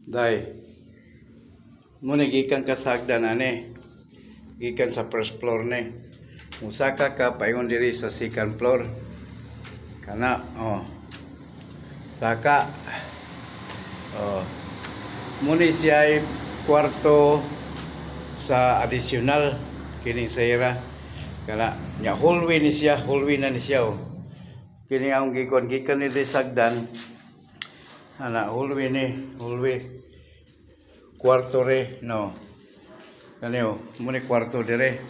Day, muna gikan ka sa hagdan ani. Gikan sa first floor ni. Musaka ka paingon diri sa second floor. Kana saka muna siya ay kwarto sa additional kining sayra. Kana nya hallway ni siya, hallway na ni siya oh. Kini ang gikan ni sa hagdan. Ana hallway ni, hallway. Kwarto re, no. Kanyo, muna kwarto dire.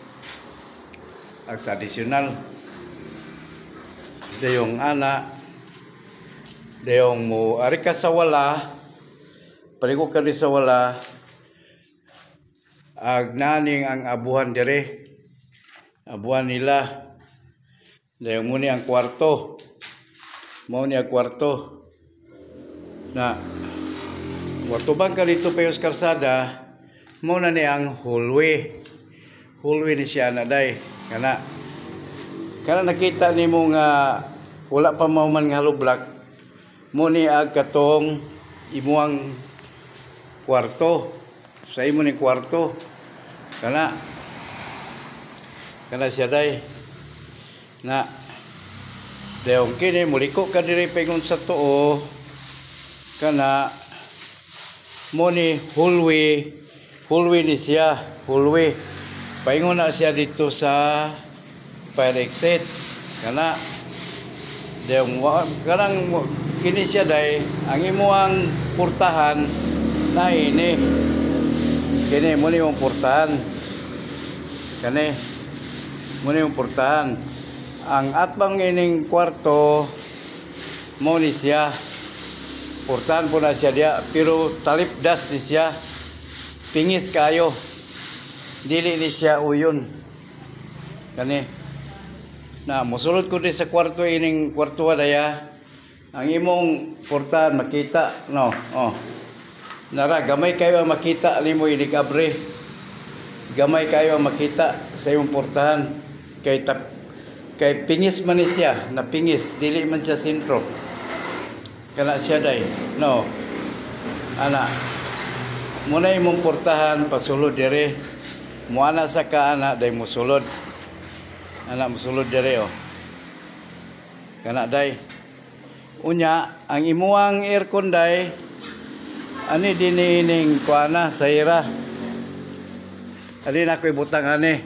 Ang additional. Dayong ana. Dayong mo, ari ka sa wala. Paliko ka di sa wala. Agnaning ang abuhan dire. Abuhan nila. Dayong muna ang kwarto. Muna ang kwarto. Na watubang ka dito pa yung karsada, muna ni ang hallway. Hallway ni siya na day. Kana nakita ni mo nga wala pa mauman nga halublock, muna ag katong imuang kwarto. Sa imo ni kwarto. Kana siya day. Na dayong kini muliko ka diri paingon sa tuo. Kana mo ni hallway ni siya, hallway. Paingon na siya dito sa fire exit. Kana kanang kini siya day ang imuang portahan na ini. Kini mo ni yung portahan. Kani mo ni yung portahan. Ang atbang ining kwarto mo ni siya. Portahan po na siya dia, pero talip das ni siya. Pingis kayo. Dili ni siya uyon. Kani. Na, musulod ko di sa kwarto ining kwarto daya. Ang imong portahan makita, no. Nara, gamay kayo ang makita nimo ini kabre. Gamay kayo ang makita sa imong portahan. Kay pingis man ni siya, na pingis, dili man siya sentro. Kana siya day. No. Ana. Muna imong portahan pasulod dire. Muana sa ka ana day musulod. Ana musulod dire oh. Kana day. Unya ang imuang aircon day ani dinining kuana sayra. Ali na ko'y butang ani.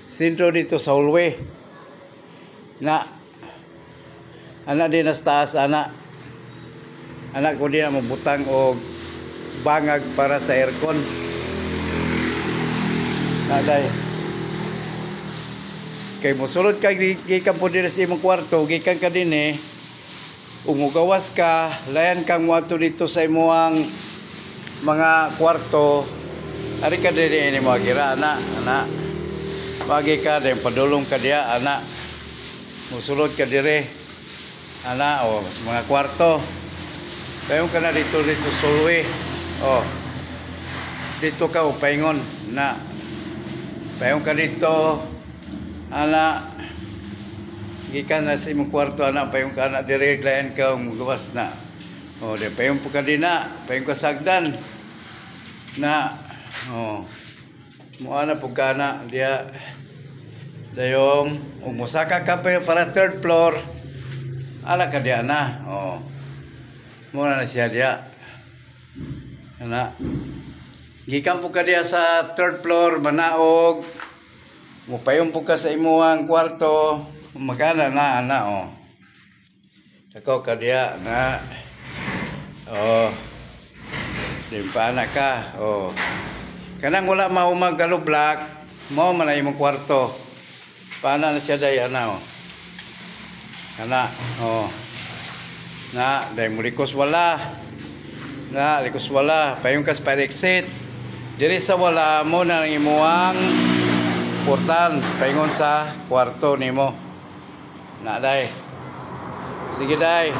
Sentro dito sa hallway. Na ana din sa taas ana. Anak ko din na mabutang o bangag para sa aircon. Naday. Kay musulod ka gikan po din sa imong kwarto, gikan ka din umugawas ka, layan kang wato dito sa imong mga kwarto. Ari ka din ini mo agira ana. Pagi ka din padulong ka dia ana. Musulod ka dire. Ana o sa mga kwarto. Paingon ka na dito sulwe. Dito ka o paingon na. Paingon ka dito. Ana. Gikan na sa imong kwarto ana. Paingon ka na direct layan ka umugawas na. Di paingon po ka din na. Paingon ka sagdan. Na. Muana po ka na. Diya. Dayong. Umusaka ka para third floor. Ala ka diya na. Muna na siya dia. Ana. Gikan po ka dia sa third floor, manaog. Mupayon po ka sa imuang kwarto. Magana na, ana, Dako ka dia, na. Dimpana ka, Kanang wala maumag galublak, mo man na imong kwarto. Paana na siya day, ana, Ana, Na, dahil mo likos wala. Na, likos wala. Payong kas fire exit. Diri sa wala mo na ng imuang portan. Paingon sa kwarto nimo. Na, day. Sige, day.